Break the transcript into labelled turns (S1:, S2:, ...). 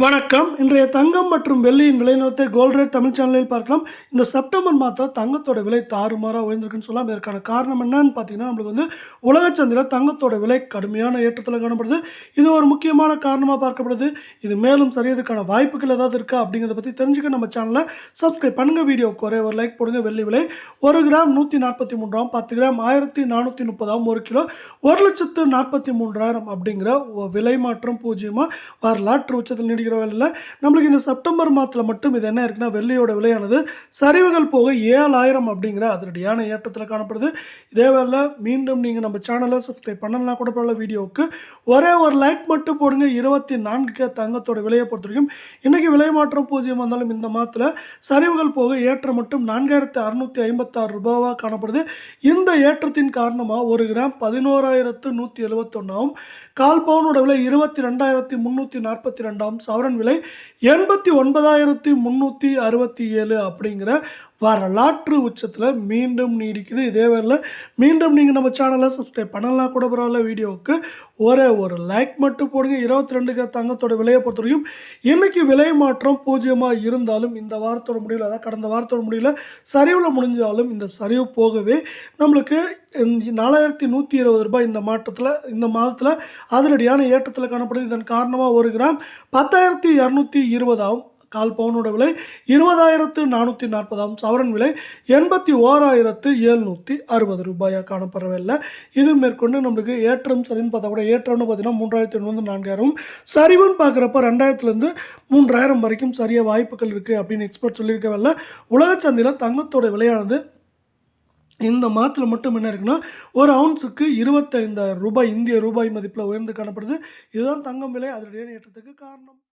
S1: வணக்கம். இன்றைய தங்கம் மற்றும் வெள்ளியின் விலை நிலவரத்தை கோல்ட் ரேட் தமிழ் சேனலில் பார்க்கலாம். இந்த செப்டம்பர் மாதம் தங்கத்தோட விலை தாறுமாறா உயர்ந்திருக்குன்னு சொல்லலாம். இதற்கான காரணம் என்னன்னு பார்த்தீங்கன்னா, நம்மளுக்கு உலக சந்தையில தங்கத்தோட விலை கடுமையான ஏற்றத்தில காணப்படுது. இது ஒரு முக்கியமான காரணமா பார்க்கப்படுது. இது மேலும் சரியதுக்கான வாய்ப்புகள் ஏதாவது இருக்கா அப்படிங்கிறத பத்தி தெரிஞ்சுக்க நம்ம சேனலை சப்ஸ்கிரைப் பண்ணுங்க. வீடியோவுக்கு ஒரே ஒரு லைக் போடுங்க. வெள்ளி விலை 1 கிராம் 143 10 கிராம் 1430 1 கிலோ 1,43,000 அப்படிங்கிற விலை மாற்றம் பூஜ்ஜியமா வரலாற்று உச்சத்தில் நீடிக்கிறது. நம்மளுக்கு இந்த செப்டம்பர் மாதத்துல மட்டும் இது என்ன இருக்குன்னா, வெள்ளியோட விலையானது சரிவுகள் போக 7,000 அப்படிங்கிற அதிரடியான ஏற்றத்தில் காணப்படுது. இதேவேளை மீண்டும் நீங்க நம்ம சேனலை சப்ஸ்கிரைப் பண்ணலாம் கூட பரவாயில்ல. வீடியோவுக்கு ஒரே ஒரு லைக் மட்டும் போடுங்க. 24K தங்கத்தோட விலையை பொறுத்த வரைக்கும் இன்னைக்கு விலை மாற்றம் பூஜ்ஜியம் வந்தாலும் இந்த மாதத்துல சரிவுகள் போக ஏற்றம் மட்டும் 4,656 ரூபாவா காணப்படுது. இந்த ஏற்றத்தின் காரணமா 1 கிராம் 11,171 கால் பவுனோட விலை 22,342 சவரன் விலை 89,367 அப்படிங்கிற வரலாற்று உச்சத்தில் மீண்டும் நீடிக்குது. இதேவேளை மீண்டும் நீங்கள் நம்ம சேனலை சப்ஸ்கிரைப் பண்ணலாம் கூட பரவாயில்ல. வீடியோவுக்கு ஒரே ஒரு லைக் மட்டும் போடுங்க. 22K தங்கத்தோட விலையை பொறுத்த வரைக்கும் இன்னைக்கு விலை மாற்றம் பூஜ்ஜியமாக இருந்தாலும் இந்த வாரத்தோட முடியல, அதாவது கடந்த வாரத்தோட முடியல சரிவில் முடிஞ்சாலும் இந்த சரிவு போகவே நம்மளுக்கு 4,120 ரூபாய் இந்த மாதத்தில் அதிரடியான ஏற்றத்தில் காணப்படுது. இதன் காரணமாக 1 கிராம் 10,220 கால் பவுனோட விலை 20,440 சவரன் விலை 81,760 ரூபாயாக காணப்படவில்லை. இது மேற்கொண்டு நம்மளுக்கு ஏற்றம் சரின்னு பார்த்தா கூட ஏற்றம்னு பார்த்தீங்கன்னா 3,800 4,000 சரிவுன்னு பார்க்குறப்ப 2,000 3,000 வரைக்கும் சரிய வாய்ப்புகள் இருக்குது அப்படின்னு எக்ஸ்பர்ட் சொல்லியிருக்கவில்லை. உலக சந்தையில் தங்கத்தோட விலையானது இந்த மாதத்தில் மட்டும் என்ன இருக்குன்னா, ஒரு அவுன்ஸுக்கு 25,000 ரூபாய் இந்திய ரூபாய் மதிப்பில் உயர்ந்து காணப்படுது. இதுதான் தங்கம் விலை அதிரடியான ஏற்றத்துக்கு காரணம்.